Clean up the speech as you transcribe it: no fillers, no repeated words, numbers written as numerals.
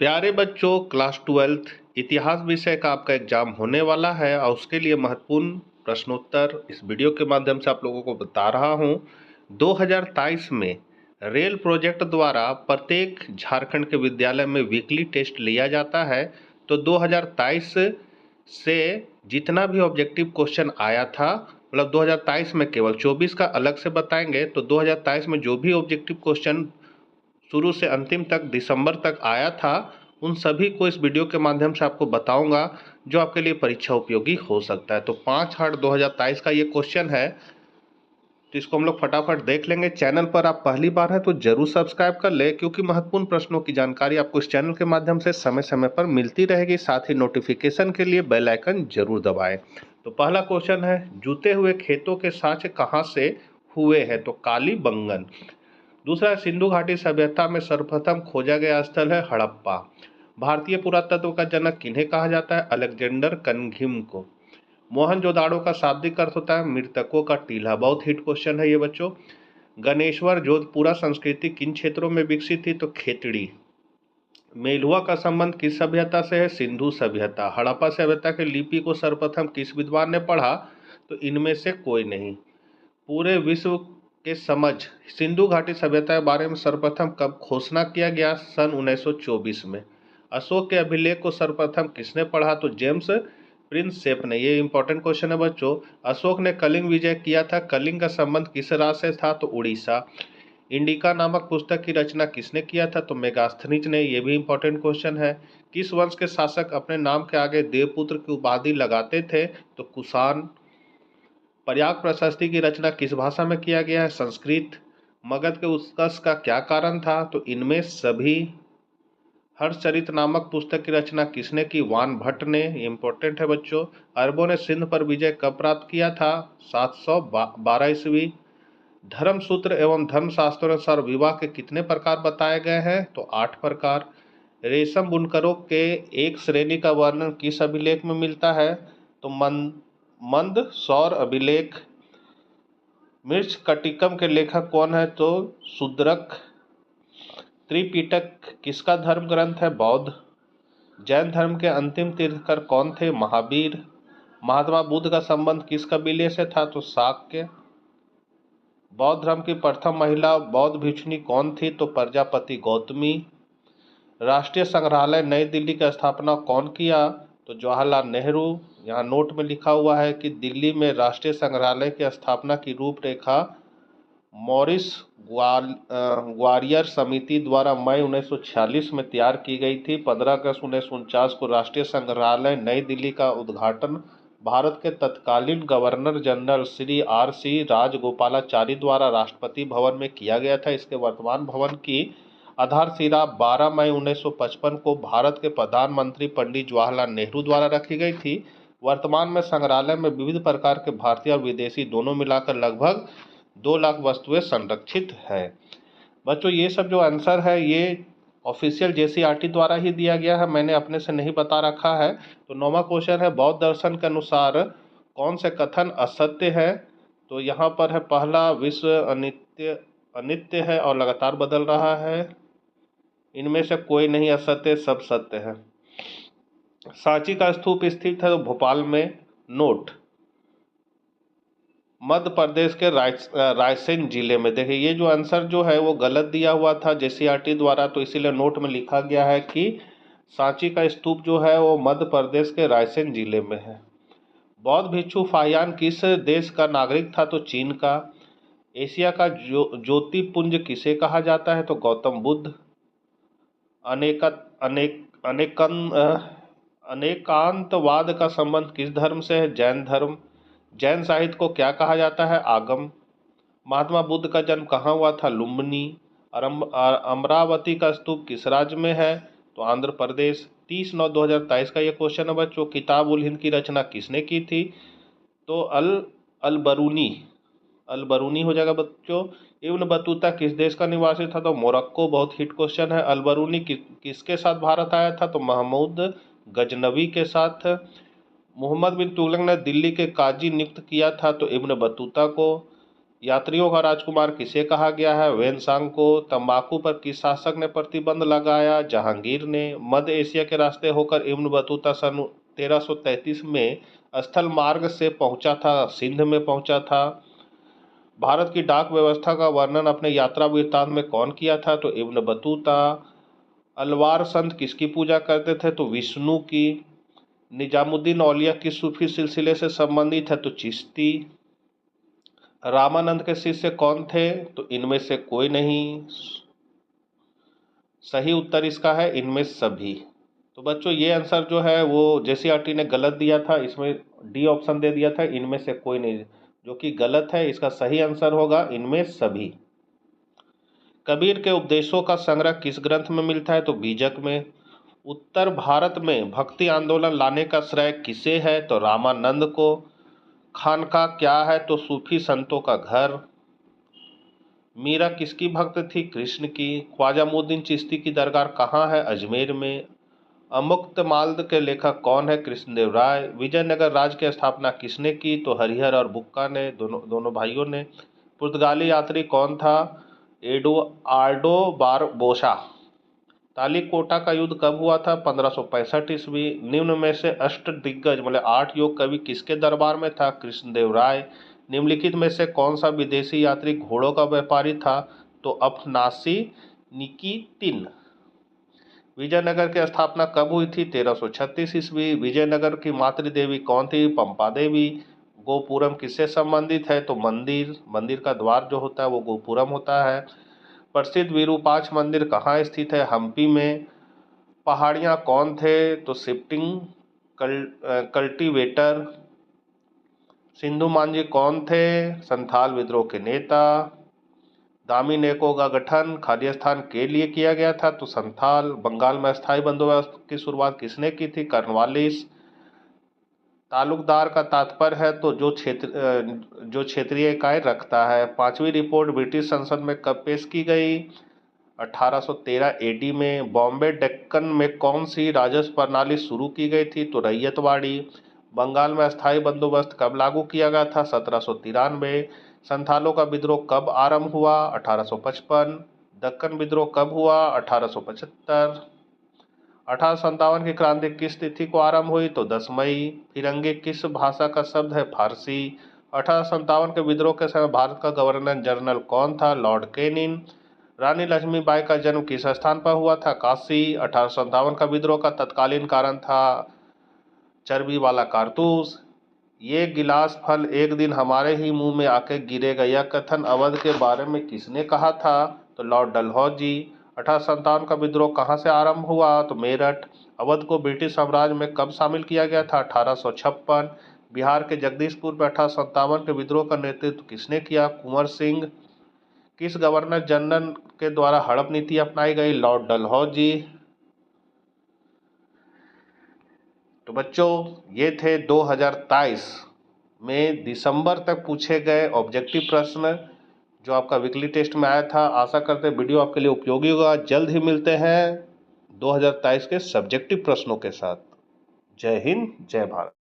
प्यारे बच्चों, class 12th इतिहास विषय का आपका एग्जाम होने वाला है और उसके लिए महत्वपूर्ण प्रश्नोत्तर इस वीडियो के माध्यम से आप लोगों को बता रहा हूं। 2023 में रेल प्रोजेक्ट द्वारा प्रत्येक झारखंड के विद्यालय में वीकली टेस्ट लिया जाता है। तो 2023 से जितना भी ऑब्जेक्टिव क्वेश्चन आया था, मतलब 2023 में केवल 24 का अलग से बताएंगे, तो 2023 में जो भी ऑब्जेक्टिव क्वेश्चन शुरू से अंतिम तक दिसंबर तक आया था, उन सभी को इस वीडियो के माध्यम से आपको बताऊंगा, जो आपके लिए परीक्षा उपयोगी हो सकता है। तो 5/8 2023 का ये क्वेश्चन है, तो इसको हम लोग फटाफट देख लेंगे। चैनल पर आप पहली बार हैं तो जरूर सब्सक्राइब कर ले, क्योंकि महत्वपूर्ण प्रश्नों की जानकारी आपको इस चैनल के माध्यम से समय समय पर मिलती रहेगी। साथ ही नोटिफिकेशन के लिए बेल आइकन जरूर दबाएं। तो पहला क्वेश्चन है, जूते हुए खेतों के साँचे कहाँ से हुए हैं? तो कालीबंगन। दूसरा, सिंधु घाटी सभ्यता में सर्वप्रथम खोजा गया स्थल है हड़प्पा। भारतीय पुरातत्व का जनक किन्हें कहा जाता है? अलेक्जेंडर कनघिम को। मोहनजोदाड़ो का शाब्दिक अर्थ होता है मृतकों का टीला। बहुत हिट क्वेश्चन है ये बच्चों। गणेश्वर जोधपुरा संस्कृति किन क्षेत्रों में विकसित थी? तो खेतड़ी। मेलुआ का संबंध किस सभ्यता से है? सिंधु सभ्यता। हड़प्पा सभ्यता के लिपि को सर्वप्रथम किस विद्वान ने पढ़ा? तो इनमें से कोई नहीं। पूरे विश्व के समझ सिंधु घाटी सभ्यता के बारे में सर्वप्रथम कब घोषणा किया गया? सन 1924 में। अशोक के अभिलेख को सर्वप्रथम किसने पढ़ा? तो जेम्स प्रिंसेप ने। ये इंपॉर्टेंट क्वेश्चन है बच्चों। अशोक ने कलिंग विजय किया था। कलिंग का संबंध किस राज्य से था? तो उड़ीसा। इंडिका नामक पुस्तक की रचना किसने किया था? तो मेगास्थनीज ने। ये भी इंपॉर्टेंट क्वेश्चन है। किस वंश के शासक अपने नाम के आगे देवपुत्र की उपाधि लगाते थे? तो कुषाण। प्रयाग प्रशस्ति की रचना किस भाषा में किया गया है? संस्कृत। मगध के उत्कर्ष का क्या कारण था? तो इनमें सभी। हर्षचरित नामक पुस्तक की रचना किसने की? वान भट्ट ने। इंपॉर्टेंट है बच्चों। अरबों ने सिंध पर विजय कब प्राप्त किया था? 712 ईस्वी। धर्म सूत्र एवं धर्मशास्त्रों अनुसार विवाह के कितने प्रकार बताए गए हैं? तो 8 प्रकार। रेशम बुनकरों के एक श्रेणी का वर्णन किस अभिलेख में मिलता है? तो मंदसौर अभिलेख। मृच्छकटिकम के लेखक कौन है? तो शूद्रक। त्रिपिटक किसका धर्म ग्रंथ है? बौद्ध। जैन धर्म के अंतिम तीर्थंकर कौन थे? महावीर। महात्मा बुद्ध का संबंध किस कबीले से था? तो शाक्य। बौद्ध धर्म की प्रथम महिला बौद्ध भिक्षुणी कौन थी? तो प्रजापति गौतमी। राष्ट्रीय संग्रहालय नई दिल्ली की स्थापना कौन किया? तो जवाहरलाल नेहरू। यहाँ नोट में लिखा हुआ है कि दिल्ली में राष्ट्रीय संग्रहालय की स्थापना की रूपरेखा मॉरिस ग्वालियर समिति द्वारा मई 1946 में तैयार की गई थी। 15 अगस्त 1949 को राष्ट्रीय संग्रहालय नई दिल्ली का उद्घाटन भारत के तत्कालीन governor general Shri R.C. Rajagopalachari द्वारा राष्ट्रपति भवन में किया गया था। इसके वर्तमान भवन की आधारशिला 12 मई 1955 को भारत के प्रधानमंत्री पंडित जवाहरलाल नेहरू द्वारा रखी गई थी। वर्तमान में संग्रहालय में विविध प्रकार के भारतीय और विदेशी दोनों मिलाकर लगभग 2 लाख वस्तुएं संरक्षित है। बच्चों, ये सब जो आंसर है ये ऑफिशियल JCERT द्वारा ही दिया गया है, मैंने अपने से नहीं बता रखा है। तो 9वां क्वेश्चन है, बौद्ध दर्शन के अनुसार कौन से कथन असत्य है? तो यहाँ पर है पहला, विश्व अनित्य है और लगातार बदल रहा है। इनमें से कोई नहीं असत्य, सब सत्य है। सांची का स्तूप स्थित है तो भोपाल में। नोट, मध्य प्रदेश के रायसेन जिले में। देखिए, ये जो आंसर जो है वो गलत दिया हुआ था JCERT द्वारा, तो इसीलिए नोट में लिखा गया है कि सांची का स्तूप जो है वो मध्य प्रदेश के रायसेन जिले में है। बौद्ध भिक्षु फाहियान किस देश का नागरिक था? तो चीन का। एशिया का ज्योतिपुंज किसे कहा जाता है? तो गौतम बुद्ध। अनेक अनेक अनेकन अनेकांतवाद का संबंध किस धर्म से है? जैन धर्म। जैन साहित्य को क्या कहा जाता है? आगम। महात्मा बुद्ध का जन्म कहाँ हुआ था? लुम्बिनी। अमरावती का स्तूप किस राज्य में है? तो आंध्र प्रदेश। 30/9/2023 का ये क्वेश्चन है बच्चों। किताब उल हिंद की रचना किसने की थी? तो अल बरूनी हो जाएगा बच्चों। इब्न बतूता किस देश का निवासी था? तो मोरक्को। बहुत हिट क्वेश्चन है। अल बरूनी किसके साथ भारत आया था? तो महमूद गजनवी के साथ। मोहम्मद बिन तुगलक ने दिल्ली के काजी नियुक्त किया था? तो इब्न बतूता को। यात्रियों का राजकुमार किसे कहा गया है? वेनसांग को। तंबाकू पर किस शासक ने प्रतिबंध लगाया? जहांगीर ने। मध्य एशिया के रास्ते होकर इब्न बतूता सन 1333 में स्थल मार्ग से पहुंचा था, सिंध में पहुंचा था। भारत की डाक व्यवस्था का वर्णन अपने यात्रा वृत्तांत में कौन किया था? तो इब्न बतूता। अलवार संत किसकी पूजा करते थे? तो विष्णु की। निजामुद्दीन औलिया किस सूफी सिलसिले से संबंधित है? तो चिश्ती। रामानंद के शिष्य कौन थे? तो इनमें से कोई नहीं। सही उत्तर इसका है इनमें सभी। तो बच्चों ये आंसर जो है वो जेसीईआरटी ने गलत दिया था, इसमें डी ऑप्शन दे दिया था इनमें से कोई नहीं, जो कि गलत है। इसका सही आंसर होगा इनमें सभी। कबीर के उपदेशों का संग्रह किस ग्रंथ में मिलता है? तो बीजक में। उत्तर भारत में भक्ति आंदोलन लाने का श्रेय किसे है? तो रामानंद को। खानका क्या है? तो सूफी संतों का घर। मीरा किसकी भक्त थी? कृष्ण की। ख्वाजा मुद्दीन चिश्ती की दरगाह कहाँ है? अजमेर में। अमुक्तमाल्य के लेखक कौन है? कृष्णदेव राय। विजयनगर राज्य की स्थापना किसने की? तो हरिहर और बुक्का ने, दोनों भाइयों ने। पुर्तगाली यात्री कौन था? Eduardo Barbosa. तालीकोटा का युद्ध कब हुआ था? 1565 ईस्वी। निम्न में से अष्ट दिग्गज मतलब 8 योग कवि किसके दरबार में था? कृष्णदेव राय। निम्नलिखित में से कौन सा विदेशी यात्री घोड़ों का व्यापारी था? तो अफनासी निकितिन। विजयनगर की स्थापना कब हुई थी? 1336 ईस्वी। विजयनगर की मातृदेवी कौन थी? पंपा देवी। गोपुरम किससे संबंधित है? तो मंदिर का द्वार जो होता है वो गोपुरम होता है। प्रसिद्ध विरूपाक्ष मंदिर कहाँ स्थित है? हम्पी में। पहाड़ियाँ कौन थे? तो शिफ्टिंग कल्टीवेटर। सिंधु मांझी कौन थे? संथाल विद्रोह के नेता। दामी नेको का गठन खालिस्तान के लिए किया गया था? तो संथाल। बंगाल में अस्थायी बंदोबस्त की शुरुआत किसने की थी? कॉर्नवालिस। तालुकदार का तात्पर्य है तो जो क्षेत्रीय इकाई रखता है। 5वीं रिपोर्ट ब्रिटिश संसद में कब पेश की गई? 1813 एडी में। बॉम्बे डेक्कन में कौन सी राजस्व प्रणाली शुरू की गई थी? तो रैयतवाड़ी। बंगाल में अस्थायी बंदोबस्त कब लागू किया गया था? 1793। संथालों का विद्रोह कब आरंभ हुआ? 1855। दक्कन विद्रोह कब हुआ? 1875। 1857 की क्रांति किस तिथि को आरंभ हुई? तो 10 मई। फिरंगी किस भाषा का शब्द है? फारसी। 1857 के विद्रोह के समय भारत का गवर्नर जनरल कौन था? Lord Canning. रानी लक्ष्मीबाई का जन्म किस स्थान पर हुआ था? काशी। 1857 का विद्रोह का तत्कालीन कारण था चर्बी वाला कारतूस। ये गिलास फल एक दिन हमारे ही मुंह में आके गिरेगा, यह कथन अवध के बारे में किसने कहा था? तो लॉर्ड डलहौजी। 1857 का विद्रोह कहाँ से आरंभ हुआ? तो मेरठ। अवध को ब्रिटिश साम्राज्य में कब शामिल किया गया था? 1856। बिहार के जगदीशपुर में 1857 के विद्रोह का नेतृत्व किसने किया? कुंवर सिंह। किस गवर्नर जनरल के द्वारा हड़प नीति अपनाई गई? लॉर्ड डलहौजी। तो बच्चों ये थे 2023 में दिसंबर तक पूछे गए ऑब्जेक्टिव प्रश्न जो आपका वीकली टेस्ट में आया था। आशा करते हैं वीडियो आपके लिए उपयोगी होगा। जल्द ही मिलते हैं 2023 के सब्जेक्टिव प्रश्नों के साथ। जय हिंद, जय भारत।